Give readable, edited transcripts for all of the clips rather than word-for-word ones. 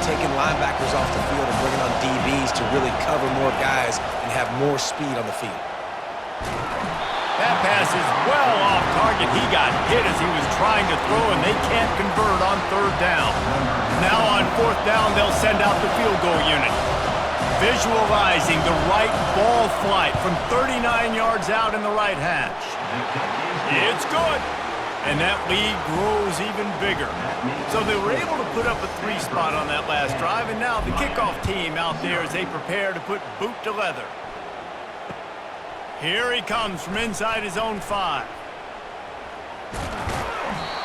taking linebackers off the field and bringing on DBs to really cover more guys and have more speed on the field. That pass is well off target. He got hit as he was trying to throw, and they can't convert on third down. Now on fourth down, they'll send out the field goal unit. Visualizing the right ball flight from 39 yards out in the right hash. It's good. And that lead grows even bigger. So they were able to put up a 3-spot on that last drive, and now the kickoff team out there as they prepare to put boot to leather. Here he comes from inside his own 5.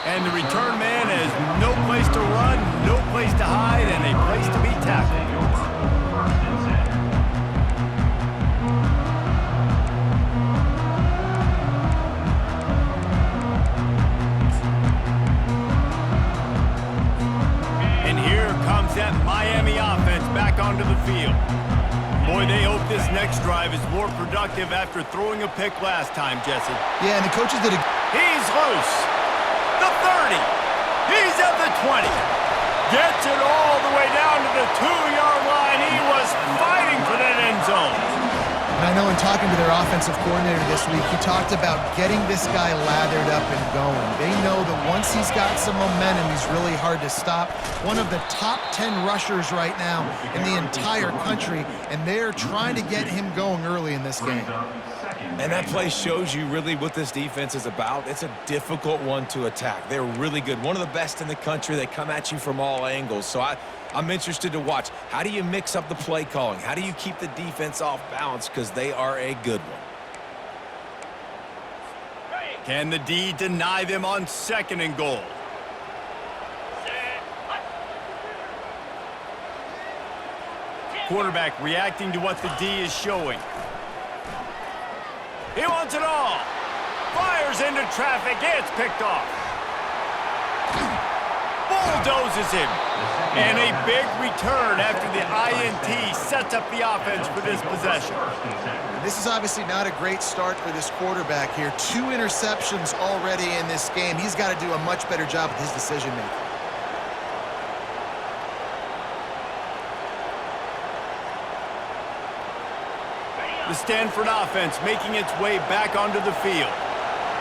And the return man has no place to run, no place to hide, and a place to be tackled. That Miami offense back onto the field. Boy, they hope this next drive is more productive after throwing a pick last time, Jesse. Yeah, and the coaches did a... He's loose. The 30. He's at the 20. Gets it all the way down to the 2-yard line. He was fighting for that end zone. And I know in talking to their offensive coordinator this week, he talked about getting this guy lathered up and going. They know that once he's got some momentum, he's really hard to stop. One of the top 10 rushers right now in the entire country, and they're trying to get him going early in this game. And that play shows you really what this defense is about. It's a difficult one to attack. They're really good. One of the best in the country. They come at you from all angles. So I'm interested to watch. How do you mix up the play calling? How do you keep the defense off balance? Because they are a good one. Can the D deny them on 2nd and goal? Quarterback reacting to what the D is showing. He wants it all. Fires into traffic. It's picked off. Bulldozes him. And a big return after the INT sets up the offense for this possession. This is obviously not a great start for this quarterback here. 2 interceptions already in this game. He's got to do a much better job with his decision-making. The Stanford offense making its way back onto the field.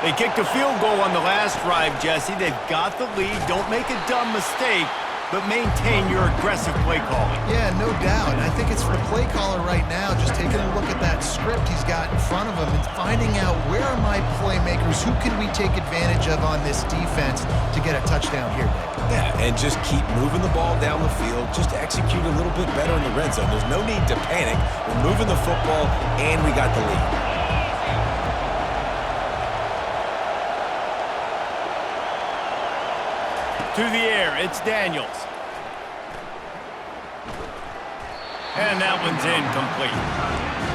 They kicked a field goal on the last drive, Jesse. They've got the lead. Don't make a dumb mistake, but maintain your aggressive play calling. Yeah, no doubt. And I think it's for the play caller right now, just taking a look at that script he's got in front of him and finding out where are my playmakers, who can we take advantage of on this defense to get a touchdown here, Dave? Yeah, and just keep moving the ball down the field. Just execute a little bit better in the red zone. There's no need to panic. We're moving the football, and we got the lead. To the air, it's Daniels. And that one's incomplete.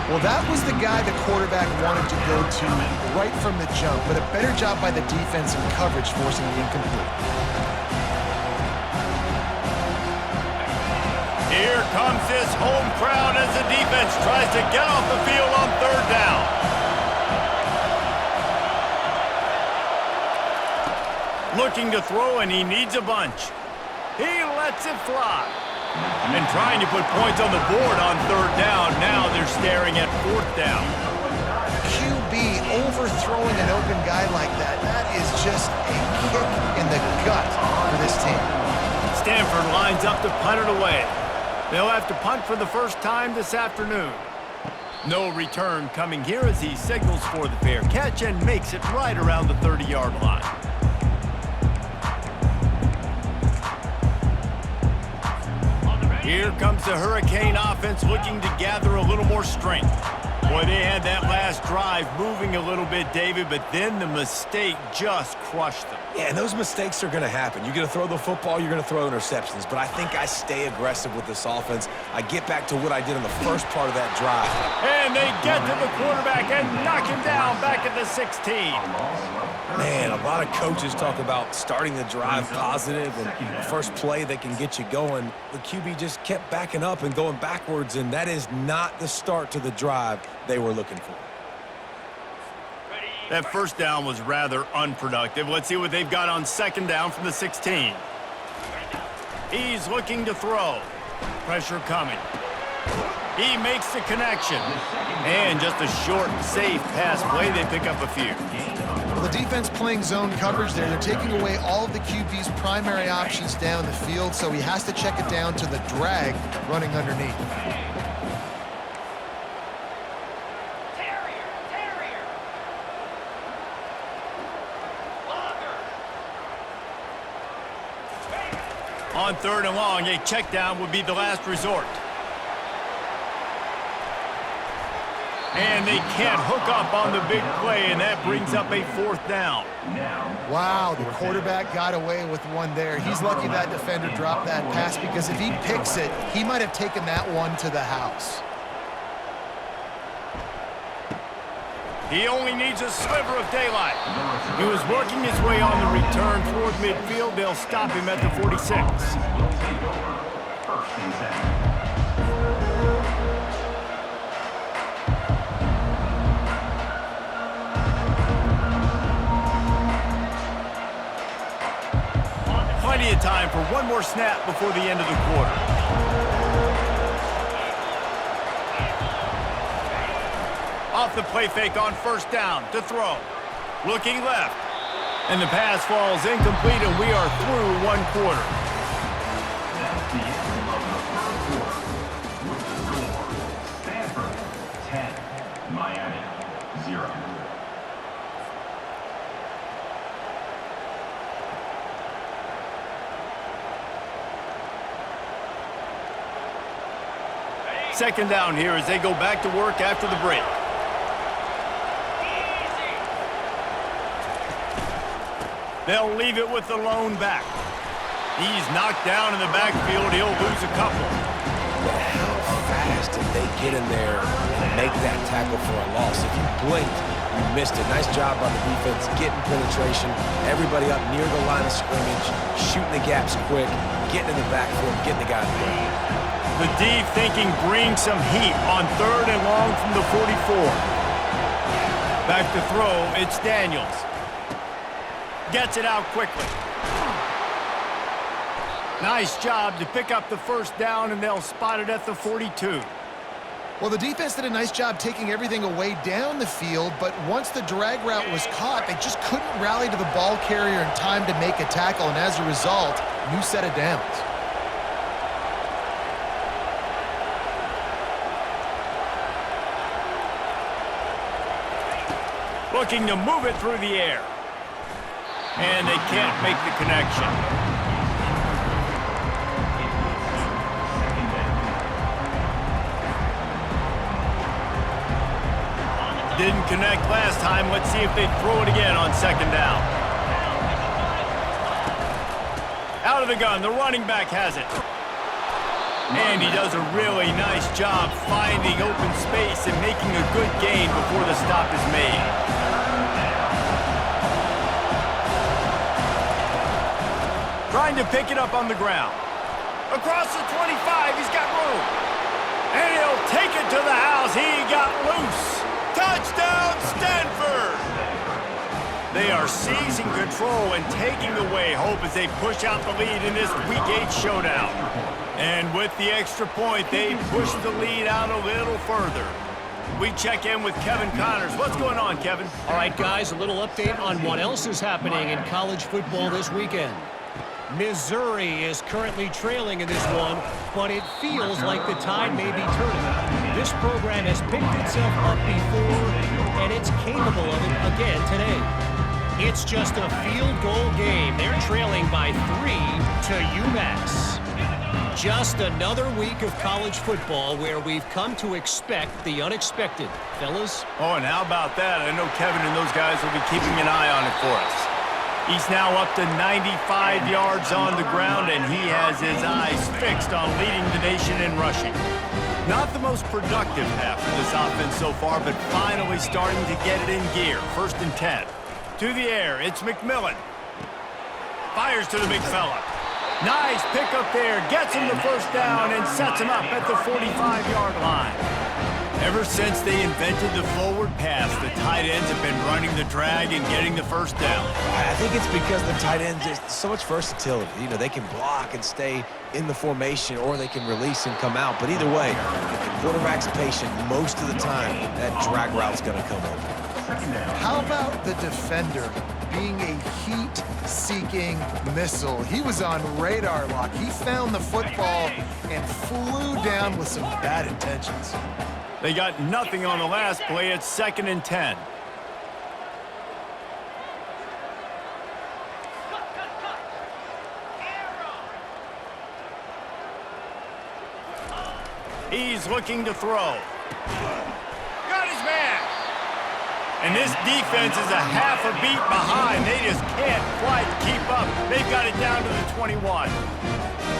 Well, that was the guy the quarterback wanted to go to right from the jump, but a better job by the defense in coverage forcing the incomplete. Here comes this home crowd as the defense tries to get off the field on 3rd down. Looking to throw, and he needs a bunch. He lets it fly. And trying to put points on the board on 3rd down. Now they're staring at 4th down. QB overthrowing an open guy like that, that is just a kick in the gut for this team. Stanford lines up to punt it away. They'll have to punt for the first time this afternoon. No return coming here as he signals for the fair catch and makes it right around the 30-yard line. Here comes the Hurricane offense looking to gather a little more strength. Boy, they had that last drive moving a little bit, David, but then the mistake just crushed them. Yeah, and those mistakes are going to happen. You're going to throw the football, you're going to throw interceptions. But I think I stay aggressive with this offense. I get back to what I did in the first part of that drive. And they get to the quarterback and knock him down back at the 16. Man, a lot of coaches talk about starting the drive positive and the first play that can get you going. The QB just kept backing up and going backwards, and that is not the start to the drive they were looking for. That first down was rather unproductive. Let's see what they've got on 2nd down from the 16. He's looking to throw. Pressure coming. He makes the connection. And just a short, safe pass play. They pick up a few. Well, the defense playing zone coverage there. They're taking away all of the QB's primary options down the field, so he has to check it down to the drag running underneath. On 3rd and long, a check down would be the last resort. And they can't hook up on the big play, and that brings up a 4th down. Wow, the quarterback got away with one there. He's lucky that defender dropped that pass, because if he picks it, he might have taken that one to the house. He only needs a sliver of daylight. He was working his way on the return toward midfield. They'll stop him at the 46. Plenty of time for one more snap before the end of the quarter. Off the play fake on 1st down to throw. Looking left. And the pass falls incomplete, and we are through 1 quarter. That's the end of the 1st quarter. With the score, Stanford 10, Miami 0. Second down here as they go back to work after the break. They'll leave it with the lone back. He's knocked down in the backfield. He'll lose a couple. But how fast did they get in there and make that tackle for a loss? If you blinked, you missed it. Nice job by the defense getting penetration. Everybody up near the line of scrimmage, shooting the gaps quick, getting in the backfield, getting the guy in the ground. The D thinking bring some heat on 3rd and long from the 44. Back to throw, it's Daniels. Gets it out quickly. Nice job to pick up the 1st down, and they'll spot it at the 42. Well, the defense did a nice job taking everything away down the field, but once the drag route was caught, they just couldn't rally to the ball carrier in time to make a tackle, and as a result, new set of downs. Looking to move it through the air. And they can't make the connection. Didn't connect last time. Let's see if they throw it again on 2nd down. Out of the gun, the running back has it. And he does a really nice job finding open space and making a good gain before the stop is made. Trying to pick it up on the ground. Across the 25, he's got room. And he'll take it to the house. He got loose. Touchdown, Stanford! They are seizing control and taking away hope as they push out the lead in this Week 8 showdown. And with the extra point, they push the lead out a little further. We check in with Kevin Connors. What's going on, Kevin? All right, guys, a little update on what else is happening in college football this weekend. Missouri is currently trailing in this one, but it feels like the tide may be turning. This program has picked itself up before, and it's capable of it again today. It's just a field goal game. They're trailing by 3 to UMass. Just another week of college football where we've come to expect the unexpected. Fellas? Oh, and how about that? I know Kevin and those guys will be keeping an eye on it for us. He's now up to 95 yards on the ground, and he has his eyes fixed on leading the nation in rushing. Not the most productive half of this offense so far, but finally starting to get it in gear. 1st and 10. To the air, it's McMillan. Fires to the big fella. Nice pick up there. Gets him the 1st down and sets him up at the 45-yard line. Ever since they invented the forward pass, the tight ends have been running the drag and getting the first down. I think it's because the tight ends, there's so much versatility. You know, they can block and stay in the formation, or they can release and come out. But either way, if the quarterback's patient, most of the time, that drag route's going to come over. How about the defender being a heat-seeking missile? He was on radar lock. He found the football and flew down with some bad intentions. They got nothing on the last play. It's 2nd and 10. He's looking to throw. Got his man. And this defense is a half a beat behind. They just can't quite keep up. They've got it down to the 21.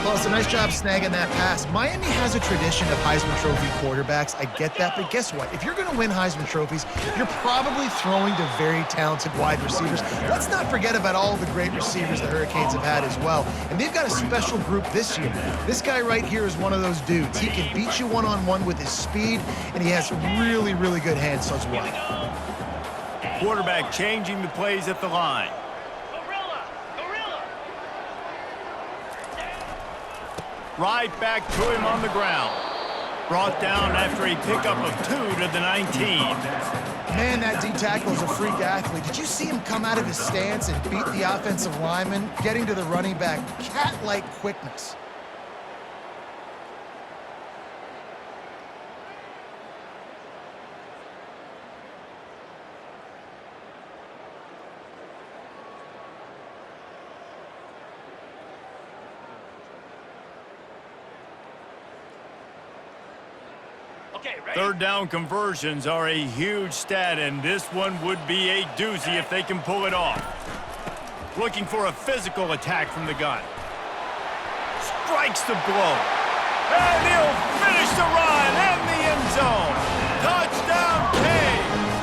Well, it's a nice job snagging that pass. Miami has a tradition of Heisman Trophy quarterbacks. I get that, but guess what? If you're going to win Heisman Trophies, you're probably throwing to very talented wide receivers. Let's not forget about all the great receivers the Hurricanes have had as well. And they've got a special group this year. This guy right here is one of those dudes. He can beat you one-on-one with his speed, and he has really, really good hands as well. Quarterback changing the plays at the line. Right back to him on the ground. Brought down after a pickup of 2 to the 19. Man, that D-tackle is a freak athlete. Did you see him come out of his stance and beat the offensive lineman, getting to the running back? Cat-like quickness. Third down conversions are a huge stat, and this one would be a doozy if they can pull it off. Looking for a physical attack from the gun. Strikes the blow. And he'll finish the run in the end zone. Touchdown, Canes!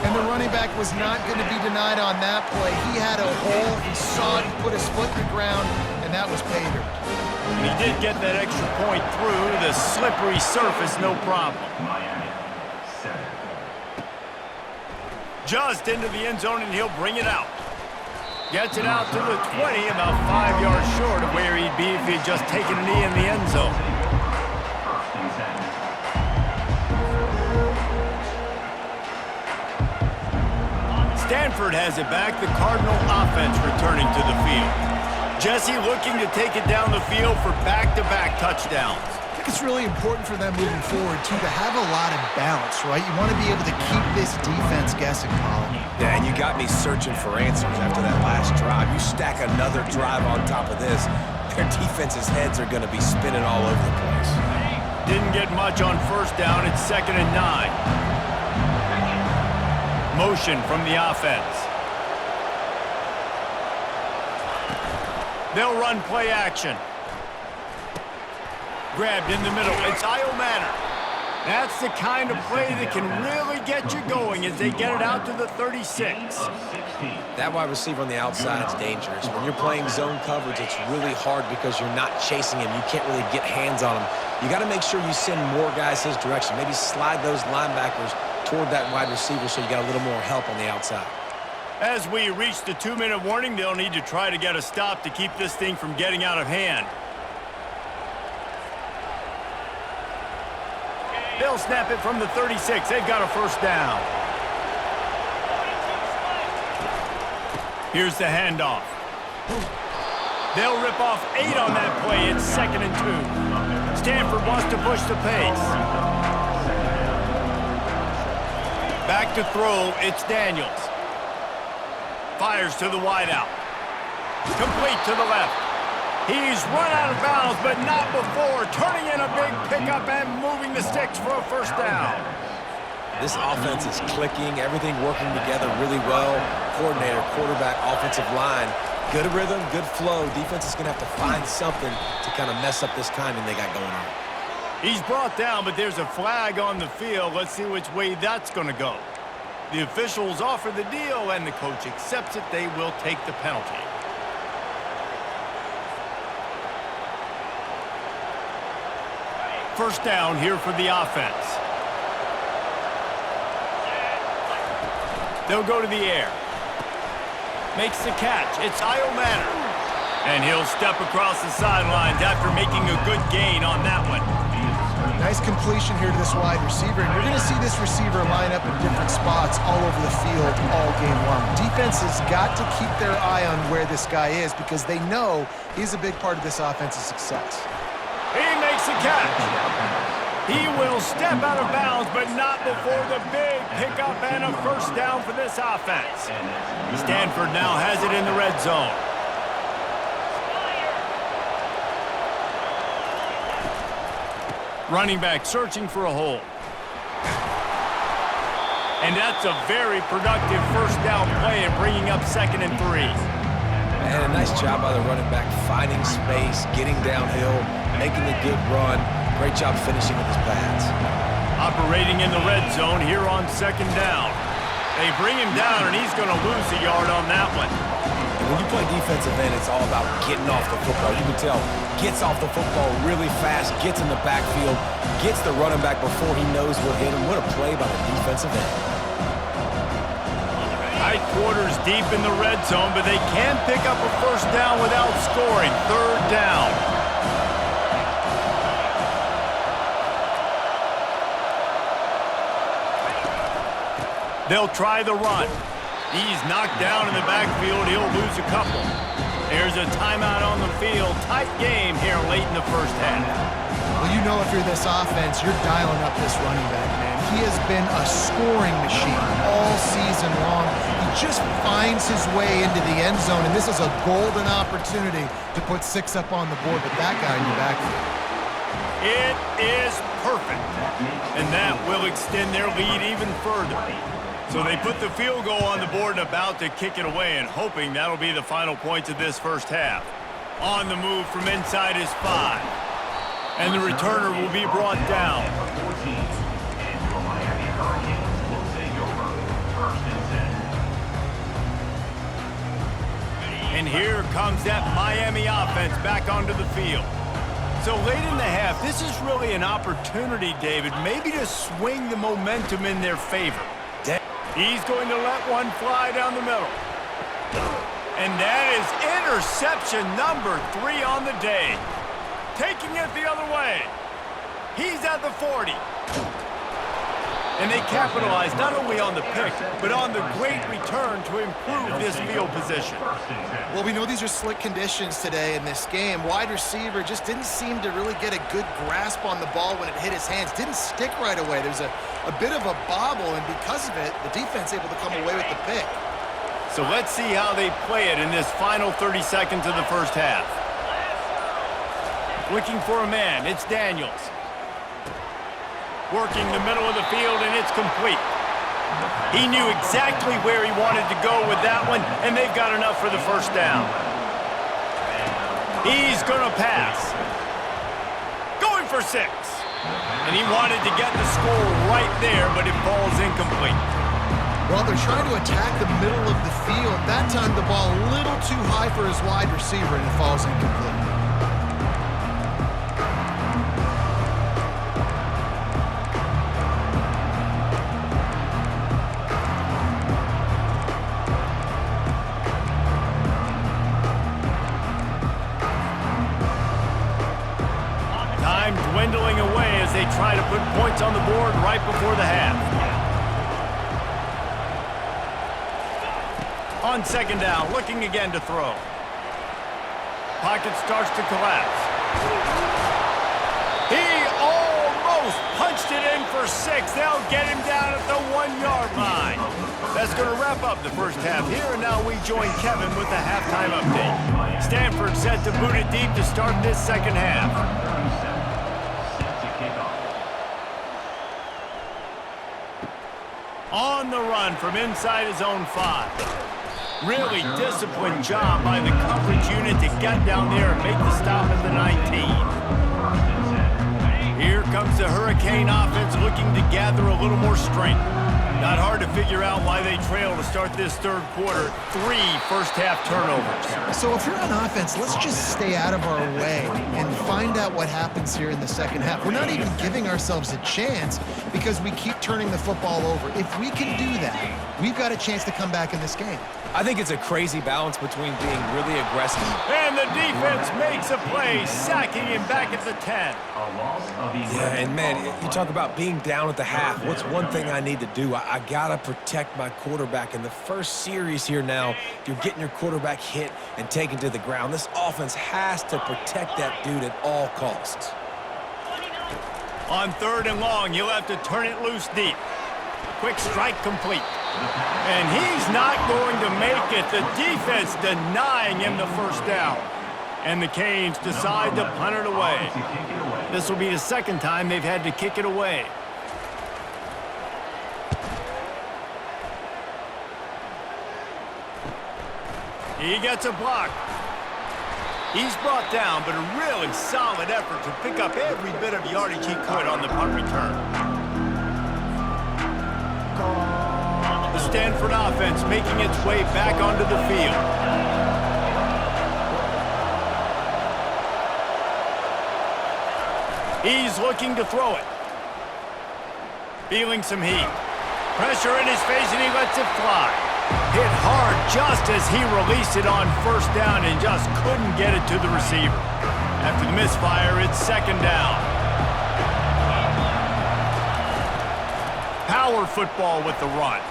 And the running back was not going to be denied on that play. He had a hole. He saw it. He put his foot in the ground, and that was pay dirt. And he did get that extra point through the slippery surface, no problem. Miami, 7. Just into the end zone, and he'll bring it out. Gets it out to the 20, about 5 yards short of where he'd be if he'd just taken a knee in the end zone. First and 10. Stanford has it back. The Cardinal offense returning to the field. Jesse looking to take it down the field for back-to-back touchdowns. I think it's really important for them moving forward, too, to have a lot of balance, right? You want to be able to keep this defense guessing, Colin. Yeah, and you got me searching for answers after that last drive. You stack another drive on top of this, their defense's heads are going to be spinning all over the place. Didn't get much on first down. It's 2nd and 9. Motion from the offense. They'll run play action. Grabbed in the middle. It's Iomanner. That's the kind of play that can really get you going as they get it out to the 36. That wide receiver on the outside is dangerous. When you're playing zone coverage, it's really hard because you're not chasing him. You can't really get hands on him. You got to make sure you send more guys his direction. Maybe slide those linebackers toward that wide receiver so you got a little more help on the outside. As we reach the 2-minute warning, they'll need to try to get a stop to keep this thing from getting out of hand. They'll snap it from the 36. They've got a first down. Here's the handoff. They'll rip off 8 on that play. It's 2nd and 2. Stanford wants to push the pace. Back to throw. It's Daniels. Fires to the wideout. Complete to the left. He's run out of bounds, but not before turning in a big pickup and moving the sticks for a first down. This offense is clicking, everything working together really well. Coordinator, quarterback, offensive line. Good rhythm, good flow. Defense is going to have to find something to kind of mess up this timing they got going on. He's brought down, but there's a flag on the field. Let's see which way that's going to go. The officials offer the deal, and the coach accepts it. They will take the penalty. first down here for the offense. They'll go to the air. Makes the catch. It's Manor. And he'll step across the sidelines after making a good gain on that one. Nice completion here to this wide receiver. And you're going to see this receiver line up in different spots all over the field all game long. Defense has got to keep their eye on where this guy is because they know he's a big part of this offense's success. He makes the catch. He will step out of bounds, but not before the big pickup and a first down for this offense. Stanford now has it in the red zone. Running back searching for a hole. And that's a very productive first down play and bringing up 2nd and 3. And a nice job by the running back, finding space, getting downhill, making a good run. Great job finishing with his pads. Operating in the red zone here on 2nd down. They bring him down, and he's going to lose a yard on that one. And when you play defensive end, it's all about getting off the football. You can tell, gets off the football really fast, gets in the backfield, gets the running back before he knows what hit him. What a play by the defensive end. Tight quarters deep in the red zone, but they can pick up a first down without scoring. 3rd down. They'll try the run. He's knocked down in the backfield. He'll lose a couple. There's a timeout on the field. Tight game here late in the first half. Well, you know if you're this offense, you're dialing up this running back, man. He has been a scoring machine all season long. He just finds his way into the end zone, and this is a golden opportunity to put 6 up on the board with that guy in your backfield. It is perfect, and that will extend their lead even further. So they put the field goal on the board and about to kick it away and hoping that'll be the final points of this first half. On the move from inside his 5. And the returner will be brought down. And here comes that Miami offense back onto the field. So late in the half, this is really an opportunity, David, maybe to swing the momentum in their favor. He's going to let one fly down the middle. And that is interception number 3 on the day. Taking it the other way. He's at the 40. And they capitalize not only on the pick, but on the great return to improve this field position. Well, we know these are slick conditions today in this game. Wide receiver just didn't seem to really get a good grasp on the ball when it hit his hands. Didn't stick right away. There's a bit of a bobble, and because of it, the defense able to come away with the pick. So let's see how they play it in this final 30 seconds of the first half. Looking for a man, it's Daniels. Working the middle of the field, and it's complete. He knew exactly where he wanted to go with that one, and they've got enough for the first down. He's going to pass. Going for 6. And he wanted to get the score right there, but it falls incomplete. Well, they're trying to attack the middle of the field. That time the ball a little too high for his wide receiver, and it falls incomplete. Dwindling away as they try to put points on the board right before the half. On 2nd down, looking again to throw. Pocket starts to collapse. He almost punched it in for 6. They'll get him down at the 1-yard line. That's going to wrap up the first half here, and now we join Kevin with the halftime update. Stanford set to boot it deep to start this second half. On the run from inside his own 5. Really disciplined job by the coverage unit to get down there and make the stop at the 19. Here comes the Hurricane offense looking to gather a little more strength. Not hard to figure out why they trail to start this third quarter. 3 first-half turnovers. So if you're on offense, let's just stay out of our way and find out what happens here in the second half. We're not even giving ourselves a chance because we keep turning the football over. If we can do that, we've got a chance to come back in this game. I think it's a crazy balance between being really aggressive. And the defense makes a play, sacking him back at the 10. Yeah, and man, you talk about being down at the half. What's one thing I need to do? I got to protect my quarterback. In the first series here now, you're getting your quarterback hit and taken to the ground. This offense has to protect that dude at all costs. On 3rd and long, you'll have to turn it loose deep. Quick strike complete. And he's not going to make it. The defense denying him the first down. And the Canes decide to punt it away. This will be the second time they've had to kick it away. He gets a block. He's brought down, but a really solid effort to pick up every bit of yardage he could on the punt return. The Stanford offense making its way back onto the field. He's looking to throw it. Feeling some heat. Pressure in his face, and he lets it fly. Hit hard just as he released it on first down and just couldn't get it to the receiver. After the misfire, it's second down. Power football with the run.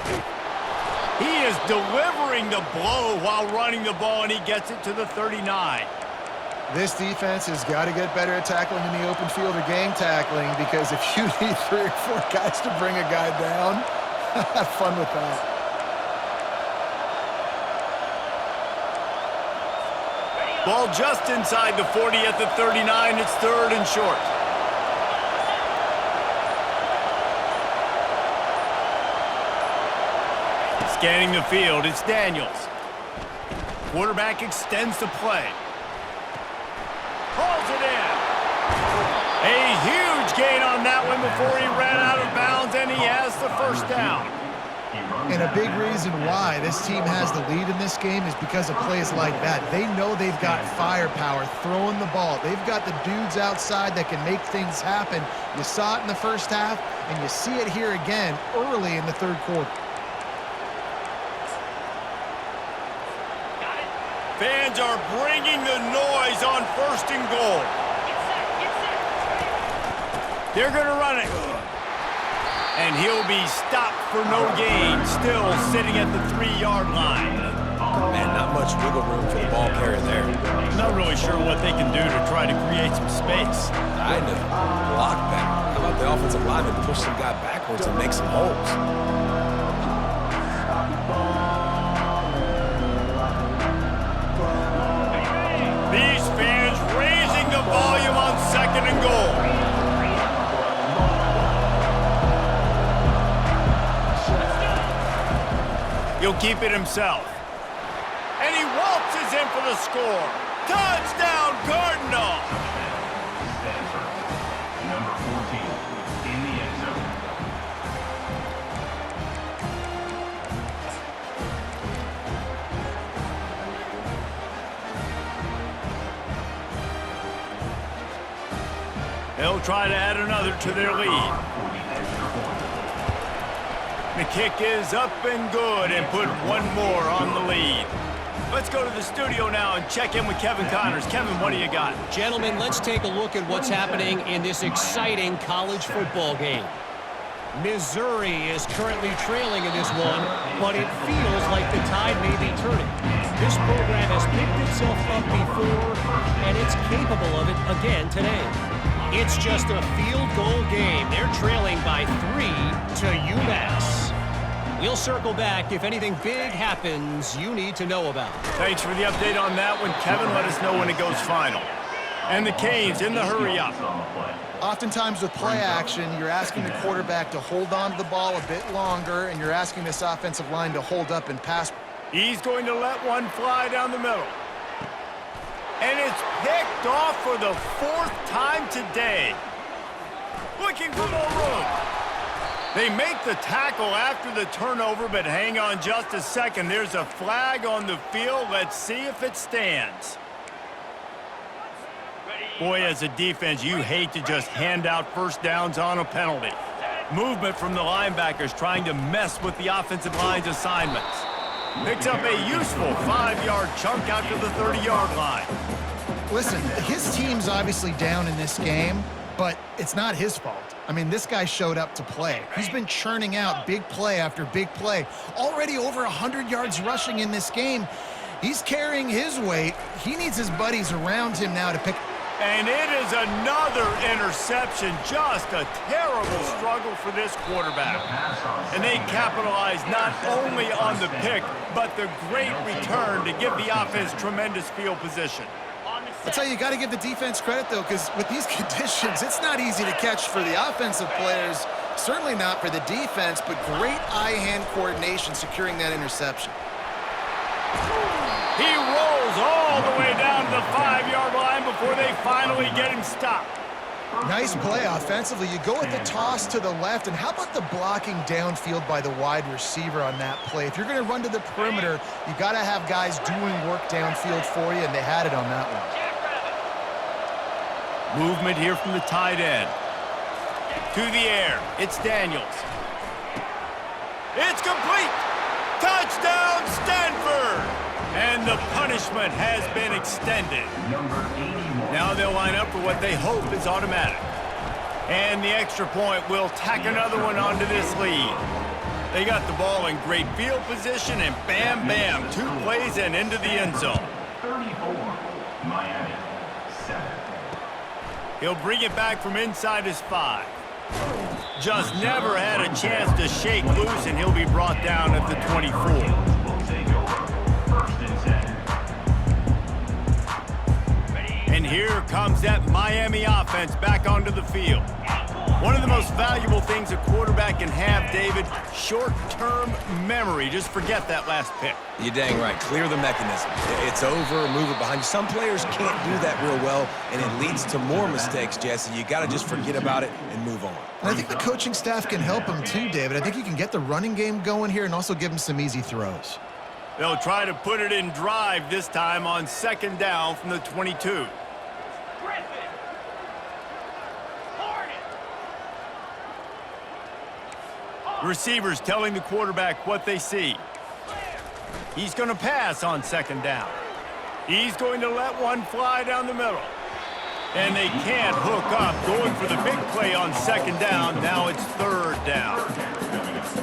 He is delivering the blow while running the ball, and he gets it to the 39. This defense has got to get better at tackling in the open field or game tackling, because if you need 3 or 4 guys to bring a guy down, have fun with that. Ball just inside the 40 at the 39. It's 3rd and short. Scanning the field, it's Daniels. Quarterback extends the play. Calls it in. A huge gain on that one before he ran out of bounds, and he has the first down. And a big reason why this team has the lead in this game is because of plays like that. They know they've got firepower throwing the ball. They've got the dudes outside that can make things happen. You saw it in the first half, and you see it here again early in the third quarter. Fans are bringing the noise on 1st and goal. They're going to run it. And he'll be stopped for no gain, still sitting at the 3-yard line. Man, not much wiggle room for the ball carrier there. Not really sure what they can do to try to create some space. I know. Block back. How about the offensive lineman push some guy backwards and make some holes? These fans raising the volume on 2nd and goal. He'll keep it himself. And he waltzes in for the score. Touchdown, Cardinal! Stanford, number 14, in the end zone. They'll try to add another to their lead. The kick is up and good and put one more on the lead. Let's go to the studio now and check in with Kevin Connors. Kevin, what do you got? Gentlemen, let's take a look at what's happening in this exciting college football game. Missouri is currently trailing in this one, but it feels like the tide may be turning. This program has picked itself up before, and it's capable of it again today. It's just a field goal game. They're trailing by 3 to UMass. We'll circle back if anything big happens you need to know about. Thanks for the update on that one, Kevin. Let us know when it goes final. And the Canes in the hurry up. Oftentimes with play action, you're asking the quarterback to hold on to the ball a bit longer, and you're asking this offensive line to hold up and pass. He's going to let one fly down the middle. And it's picked off for the 4th time today. Looking for more room. They make the tackle after the turnover, but hang on just a second. There's a flag on the field. Let's see if it stands. Boy, as a defense, you hate to just hand out first downs on a penalty. Movement from the linebackers trying to mess with the offensive line's assignments. Picks up a useful 5-yard chunk out to the 30-yard line. Listen, his team's obviously down in this game, but it's not his fault. I mean, this guy showed up to play. He's been churning out big play after big play. Already over 100 yards rushing in this game. He's carrying his weight. He needs his buddies around him now to pick. And it is another interception. Just a terrible struggle for this quarterback. And they capitalize not only on the pick, but the great return to give the offense tremendous field position. I'll tell you, you got to give the defense credit, though, because with these conditions, it's not easy to catch for the offensive players, certainly not for the defense, but great eye-hand coordination securing that interception. He rolls all the way down to the 5-yard line before they finally get him stopped. Nice play offensively. You go with the toss to the left, and how about the blocking downfield by the wide receiver on that play? If you're going to run to the perimeter, you got to have guys doing work downfield for you, and they had it on that one. Movement here from the tight end. To the air. It's Daniels. It's complete. Touchdown, Stanford! And the punishment has been extended. Now they'll line up for what they hope is automatic. And the extra point will tack another one onto this lead. They got the ball in great field position, and bam, bam, 2 plays and into the end zone. 34, Miami, 7. He'll bring it back from inside his 5. Just never had a chance to shake loose, and he'll be brought down at the 24. Will take over. 1st and 10. And here comes that Miami offense back onto the field. One of the most valuable things a quarterback can have, David, short-term memory. Just forget that last pick. You're dang right. Clear the mechanism. It's over, move it behind you. Some players can't do that real well, and it leads to more mistakes, Jesse. You got to just forget about it and move on. And I think the coaching staff can help him too, David. I think you can get the running game going here and also give him some easy throws. They'll try to put it in drive this time on 2nd down from the 22. Receivers telling the quarterback what they see. He's going to pass on 2nd down. He's going to let one fly down the middle. And they can't hook up, going for the big play on 2nd down. Now it's 3rd down.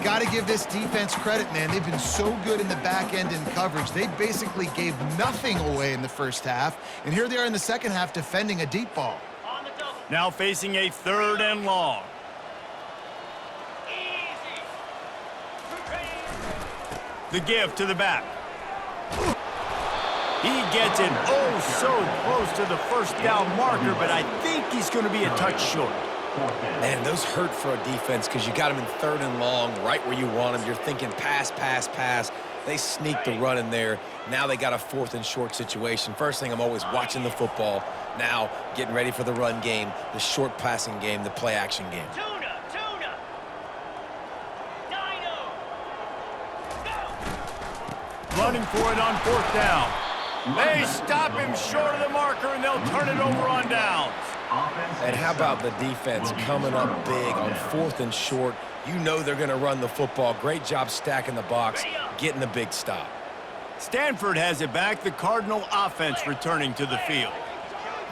Got to give this defense credit, man. They've been so good in the back end in coverage. They basically gave nothing away in the first half. And here they are in the second half defending a deep ball. Now facing a 3rd and long. The give to the back. He gets it oh so close to the 1st down marker, but I think he's going to be a touch short. Man, those hurt for a defense because you got them in 3rd and long, right where you want them. You're thinking pass, pass, pass. They sneak the run in there. Now they got a 4th and short situation. First thing, I'm always watching the football. Now getting ready for the run game, the short passing game, the play action game. Running for it on 4th down. They stop him short of the marker, and they'll turn it over on downs. And how about the defense coming up big on 4th and short? You know they're going to run the football. Great job stacking the box, getting the big stop. Stanford has it back. The Cardinal offense returning to the field.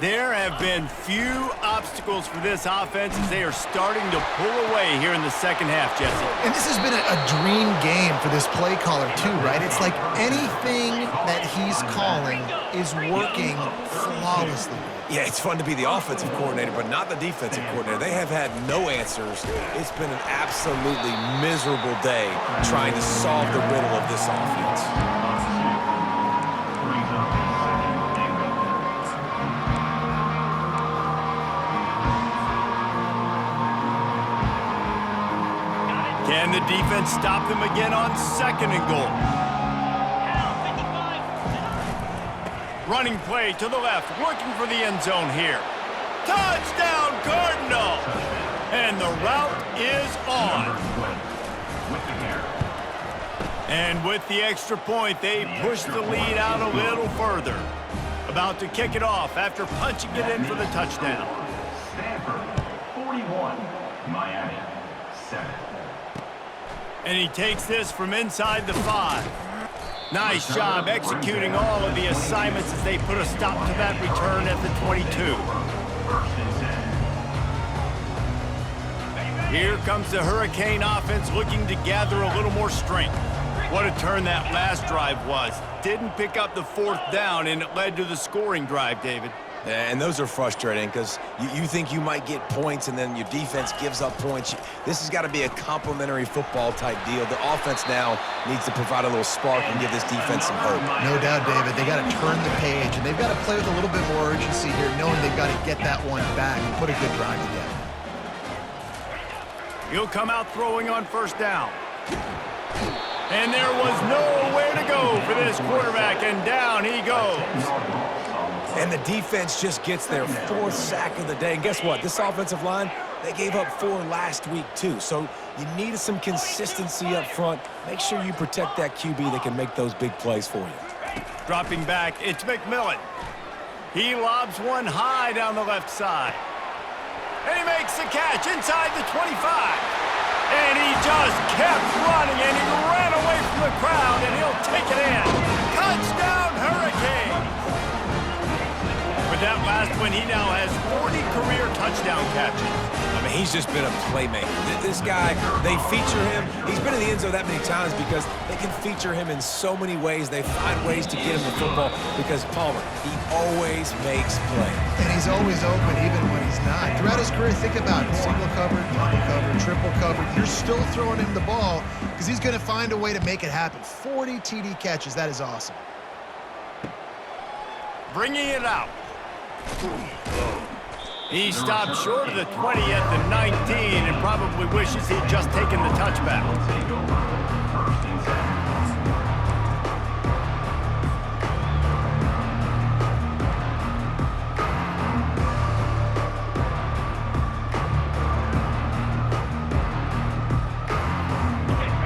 There have been few obstacles for this offense as they are starting to pull away here in the second half, Jesse. And this has been a dream game for this play caller too, right? It's like anything that he's calling is working flawlessly. Yeah, it's fun to be the offensive coordinator, but not the defensive coordinator. They have had no answers. It's been an absolutely miserable day trying to solve the riddle of this offense. Can the defense stop them again on 2nd and goal? Running play to the left, working for the end zone here. Touchdown, Cardinal! And And the route is on. With the carry. And with the extra point, they push the lead out a little further. About to kick it off after punching it in for the touchdown. Stanford, 41. Miami, 7. And he takes this from inside the 5. Nice job executing all of the assignments as they put a stop to that return at the 22. First and 10. Here comes the Hurricane offense looking to gather a little more strength. What a turn that last drive was. Didn't pick up the 4th down, and it led to the scoring drive, David. Yeah, and those are frustrating because you think you might get points and then your defense gives up points. This has got to be a complementary football type deal. The offense now needs to provide a little spark and give this defense some hope. No doubt, David. They got to turn the page, and they've got to play with a little bit more urgency here, knowing they've got to get that one back and put a good drive together. He'll come out throwing on 1st down. And there was nowhere to go for this quarterback, and down he goes. And the defense just gets their 4th sack of the day. And guess what? This offensive line, they gave up 4 last week too. So you need some consistency up front. Make sure you protect that QB that can make those big plays for you. Dropping back, it's McMillan. He lobs one high down the left side. And he makes the catch inside the 25. And he just kept running, and he ran away from the crowd, and he'll take it in. Touchdown, Hurricanes! With that last one, he now has 40 career touchdown catches. I mean, he's just been a playmaker. This guy, they feature him. He's been in the end zone that many times because they can feature him in so many ways. They find ways to get him the football because Palmer, he always makes plays. And he's always open even when he's not. Throughout his career, think about it. Single covered, double covered, triple covered. You're still throwing him the ball because he's going to find a way to make it happen. 40 TD catches. That is awesome. Bringing it out. He stopped short of the 20 at the 19 and probably wishes he'd just taken the touchback. Take over. First and 10.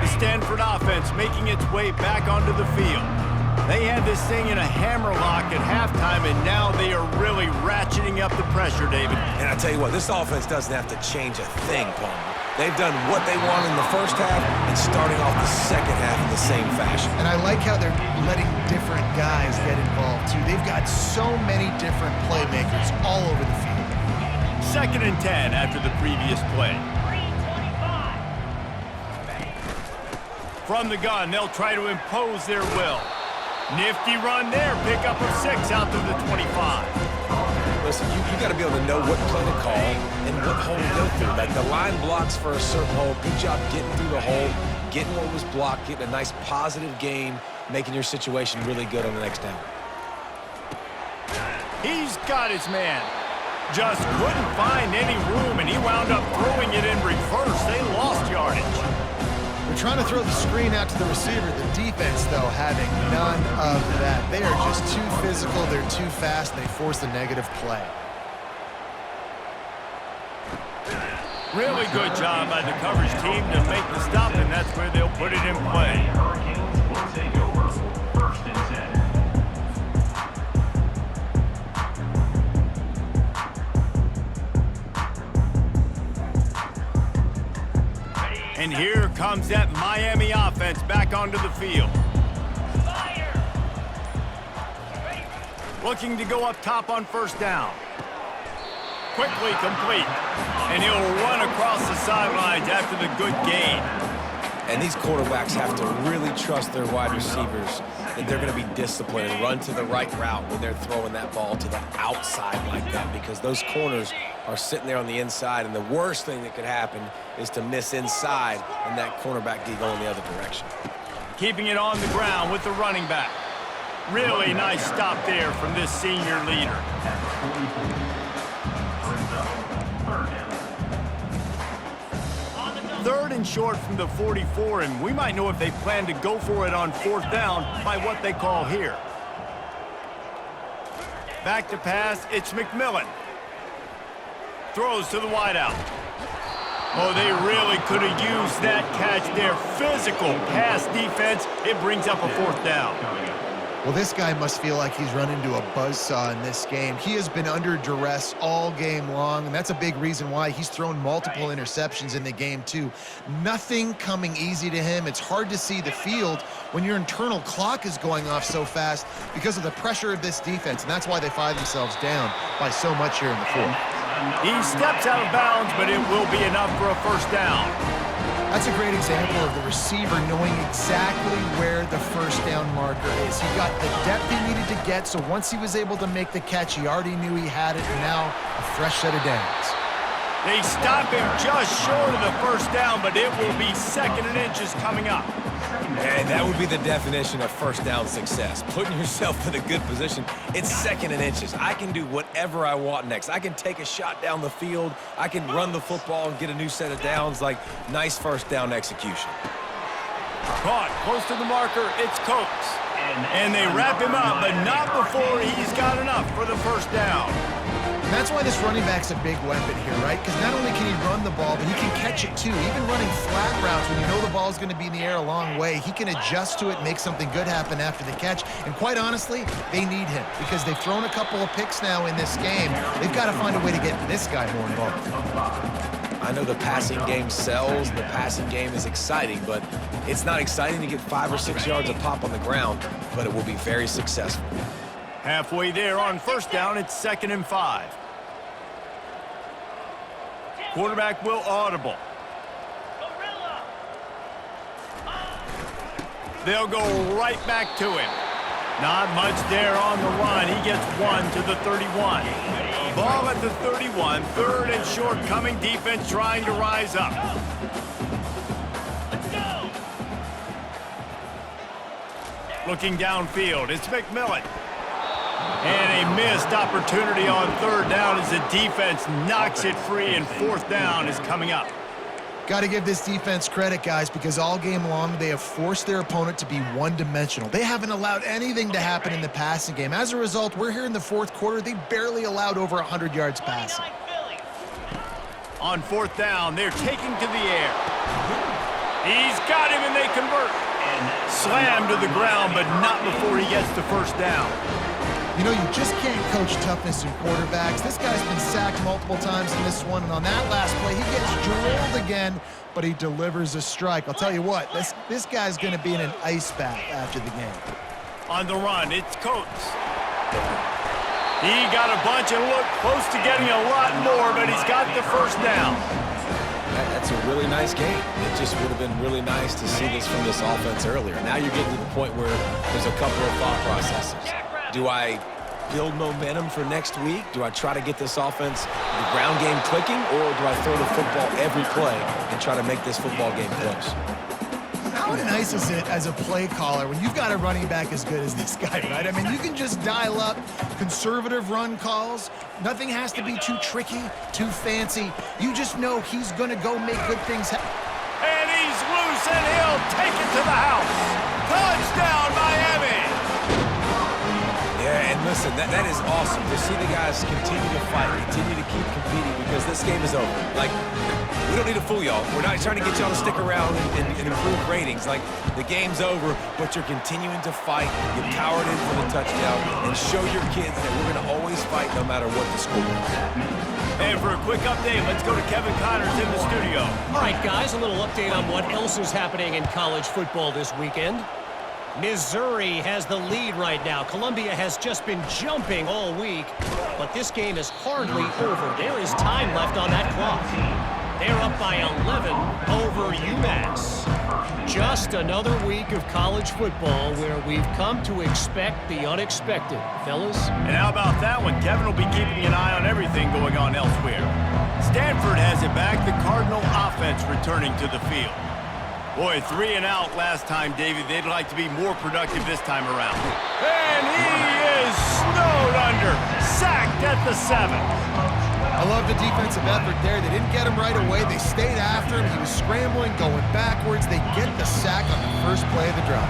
The Stanford offense making its way back onto the field. They had this thing in a hammerlock at halftime, and now they are really ratcheting up the pressure, David. And I tell you what, this offense doesn't have to change a thing, Palmer. They've done what they want in the first half and starting off the second half in the same fashion. And I like how they're letting different guys get involved, too. They've got so many different playmakers all over the field. 2nd and 10 after the previous play. From the gun, they'll try to impose their will. Nifty run there, pickup of 6 out to the 25. Listen, you got to be able to know what play to call and what hole to go through. Like the line blocks for a certain hole. Good job getting through the hole, getting what was blocked, getting a nice positive game, making your situation really good on the next down. He's got his man. Just couldn't find any room, and he wound up throwing it in reverse. They lost yardage. They're trying to throw the screen out to the receiver. The defense, though, having none of that. They are just too physical. They're too fast. They force a negative play. Really good job by the coverage team to make the stop, and that's where they'll put it in play. Hurricanes will take over. First and 10. And here comes that Miami offense back onto the field. Looking to go up top on 1st down. Quickly complete. And he'll run across the sidelines after the good gain. And these quarterbacks have to really trust their wide receivers that they're going to be disciplined and run to the right route when they're throwing that ball to the outside like that, because those corners are sitting there on the inside, and the worst thing that could happen is to miss inside and that cornerback D going the other direction. Keeping it on the ground with the running back. Really nice stop there from this senior leader. Third and short from the 44, and we might know if they plan to go for it on 4th down by what they call here. Back to pass, it's McMillan. Throws to the wideout. Oh, they really could have used that catch there. Physical pass defense. It brings up a 4th down. Well, this guy must feel like he's run into a buzzsaw in this game. He has been under duress all game long, and that's a big reason why he's thrown multiple interceptions in the game, too. Nothing coming easy to him. It's hard to see the field when your internal clock is going off so fast because of the pressure of this defense, and that's why they find themselves down by so much here in the 4th. He steps out of bounds, but it will be enough for a 1st down. That's a great example of the receiver knowing exactly where the 1st down marker is. He got the depth he needed to get, so once he was able to make the catch, he already knew he had it, and now a fresh set of downs. They stop him just short of the 1st down, but it will be 2nd and inches coming up. And that would be the definition of 1st down success. Putting yourself in a good position. It's 2nd and inches. I can do whatever I want next. I can take a shot down the field. I can run the football and get a new set of downs. Like, nice 1st down execution. Caught close to the marker. It's Coates. And they wrap him up, but not before he's got enough for the 1st down. And that's why this running back's a big weapon here, right? Because not only can he run the ball, but he can catch it too. Even running flat routes when you know the ball's going to be in the air a long way, he can adjust to it, make something good happen after the catch. And quite honestly, they need him because they've thrown a couple of picks now in this game. They've got to find a way to get this guy more involved. I know the passing game sells, the passing game is exciting, but it's not exciting to get 5 or 6 yards a pop on the ground, but it will be very successful. Halfway there on 1st down, it's 2nd and 5. Quarterback will audible. They'll go right back to him. Not much there on the run. He gets 1 to the 31. Ball at the 31. 3rd and short coming. Defense trying to rise up. Looking downfield, it's McMillan. And a missed opportunity on 3rd down as the defense knocks it free, and 4th down is coming up. Got to give this defense credit, guys, because all game long they have forced their opponent to be one-dimensional. They haven't allowed anything to happen in the passing game. As a result, we're here in the 4th quarter. They barely allowed over 100 yards passing. On 4th down, they're taking to the air. He's got him, and they convert. Slammed to the ground, but not before he gets the 1st down. You know, you just can't coach toughness in quarterbacks. This guy's been sacked multiple times in this one, and on that last play, he gets drilled again, but he delivers a strike. I'll tell you what, this guy's going to be in an ice bath after the game. On the run, it's Coates. He got a bunch and looked close to getting a lot more, but he's got the 1st down. That's a really nice game. It just would have been really nice to see this from this offense earlier. Now you're getting to the point where there's a couple of thought processes. Do I build momentum for next week? Do I try to get this offense, the ground game clicking, or do I throw the football every play and try to make this football game close? How nice is it as a play caller when you've got a running back as good as this guy, right? I mean, you can just dial up conservative run calls. Nothing has to be too tricky, too fancy. You just know he's going to go make good things happen. And he's loose, and he'll take it to the house. Touchdown, Miami! Yeah, and listen, that is awesome to see the guys continue to fight, continue to keep competing because this game is over. Like, we don't need to fool y'all. We're not trying to get y'all to stick around and improve ratings. Like, the game's over, but you're continuing to fight. You powered in for the touchdown and show your kids that we're going to always fight no matter what the score is. And for a quick update, let's go to Kevin Connors in the studio. All right, guys, a little update on what else is happening in college football this weekend. Missouri has the lead right now. Columbia has just been jumping all week, but this game is hardly over. There is time left on that clock. They're up by 11 over UMass. Just another week of college football where we've come to expect the unexpected, fellas. And how about that one? Kevin will be keeping an eye on everything going on elsewhere. Stanford has it back. The Cardinal offense returning to the field. Boy, 3 and out last time, Davey. They'd like to be more productive this time around. And he is snowed under. Sacked at the 7. I love the defensive effort there. They didn't get him right away. They stayed after him. He was scrambling, going backwards. They get the sack on the first play of the drive.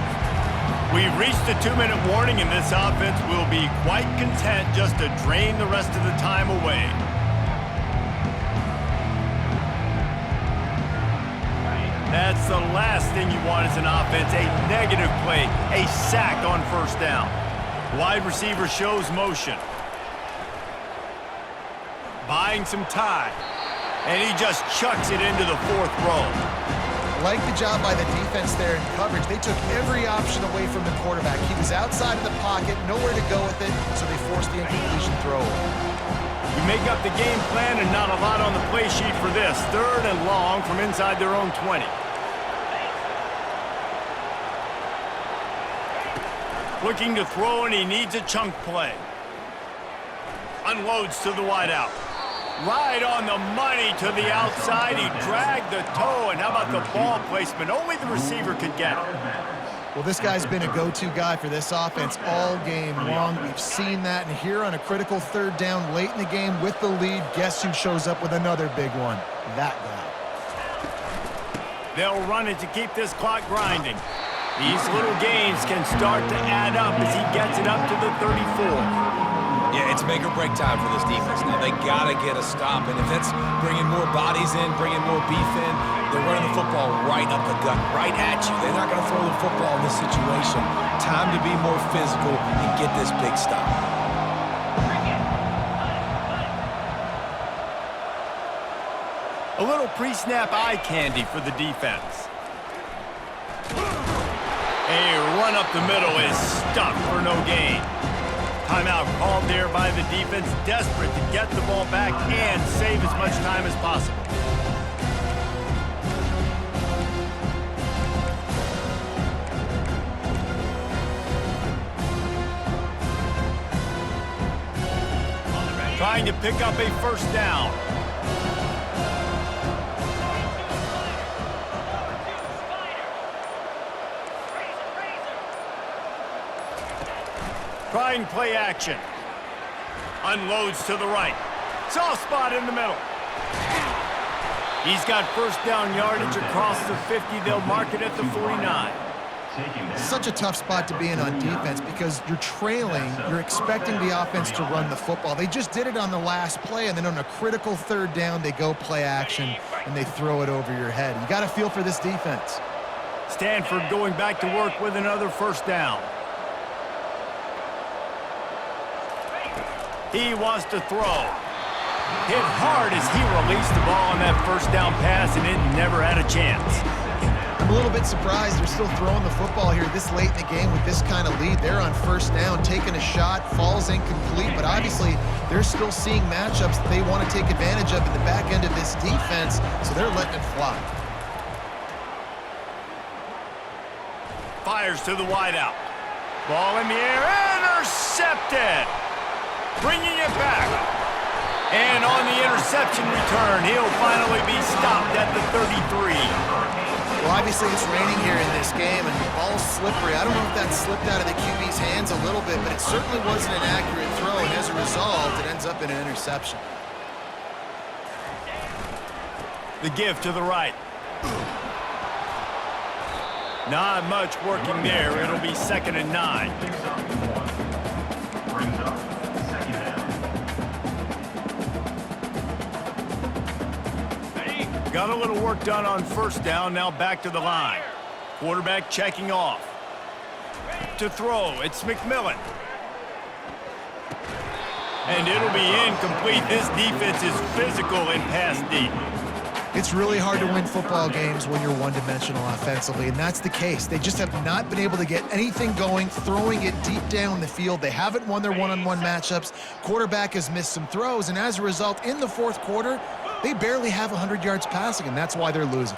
We've reached the 2-minute warning, and this offense will be quite content just to drain the rest of the time away. That's the last thing you want as an offense, a negative play, a sack on first down. Wide receiver shows motion. Buying some time. And he just chucks it into the fourth row. Like the job by the defense there in coverage. They took every option away from the quarterback. He was outside of the pocket, nowhere to go with it, so they forced the incompletion throw. You make up the game plan and not a lot on the play sheet for this. 3rd and long from inside their own 20. Looking to throw, and he needs a chunk play. Unloads to the wideout. Right on the money to the outside. He dragged the toe, and how about the ball placement? Only the receiver could get it. Well, this guy's been a go-to guy for this offense all game long. We've seen that, and here on a critical 3rd down late in the game with the lead, guess who shows up with another big one? That guy. They'll run it to keep this clock grinding. These little gains can start to add up as he gets it up to the 34. Yeah, it's make or break time for this defense. Now, they got to get a stop, and if that's bringing more bodies in, bringing more beef in, they're running the football right up the gut, right at you. They're not going to throw the football in this situation. Time to be more physical and get this big stop. A little pre-snap eye candy for the defense. A run up the middle is stuffed for no gain. Timeout called there by the defense, desperate to get the ball back and save as much time as possible. Trying to pick up a first down. Trying play action. Unloads to the right. Soft spot in the middle. He's got first down yardage across the 50. They'll mark it at the 49. Such a tough spot to be in on defense because you're trailing, you're expecting the offense to run the football. They just did it on the last play, and then on a critical 3rd down, they go play action, and they throw it over your head. You got to feel for this defense. Stanford going back to work with another first down. He wants to throw. Hit hard as he released the ball on that first down pass, and it never had a chance. I'm a little bit surprised they're still throwing the football here this late in the game with this kind of lead. They're on first down, taking a shot, falls incomplete, but obviously they're still seeing matchups that they want to take advantage of in the back end of this defense, so they're letting it fly. Fires to the wideout. Ball in the air, intercepted. Bringing it back. And on the interception return, he'll finally be stopped at the 33. Well, obviously it's raining here in this game, and the ball's slippery. I don't know if that slipped out of the QB's hands a little bit, but it certainly wasn't an accurate throw, and as a result, it ends up in an interception. The give to the right. Not much working there. It'll be 2nd and 9. Got a little work done on first down, now back to the line. Quarterback checking off. To throw, it's McMillan. And it'll be incomplete. This defense is physical and pass deep. It's really hard to win football games when you're one-dimensional offensively, and that's the case. They just have not been able to get anything going, throwing it deep down the field. They haven't won their one-on-one matchups. Quarterback has missed some throws, and as a result, in the fourth quarter, they barely have 100 yards passing, and that's why they're losing.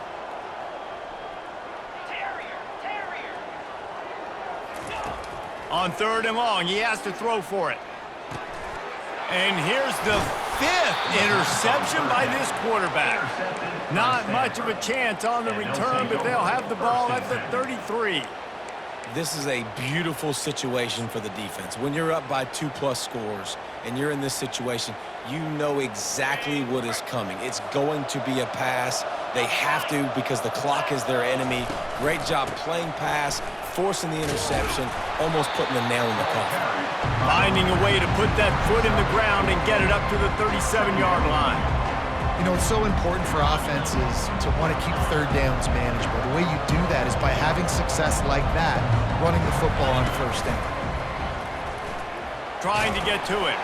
On 3rd and long, he has to throw for it. And here's the 5th interception by this quarterback. Not much of a chance on the return, but they'll have the ball at the 33. This is a beautiful situation for the defense. When you're up by 2+ scores and you're in this situation, you know exactly what is coming. It's going to be a pass. They have to because the clock is their enemy. Great job playing pass, forcing the interception, almost putting the nail in the coffin. Finding a way to put that foot in the ground and get it up to the 37-yard line. You know, it's so important for offenses to want to keep third downs manageable. The way you do that is by having success like that, running the football on first down. Trying to get to it.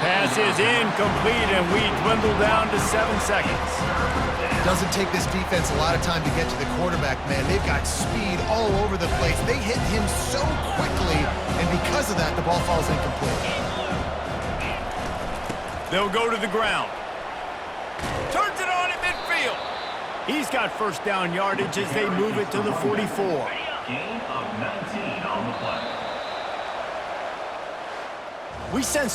Pass is incomplete, and we dwindle down to 7 seconds. Doesn't take this defense a lot of time to get to the quarterback, man. They've got speed all over the place. They hit him so quickly, and because of that, the ball falls incomplete. They'll go to the ground. Turns it on at midfield. He's got first down yardage as they move it to the 44. Gain of 19 on the play. We sense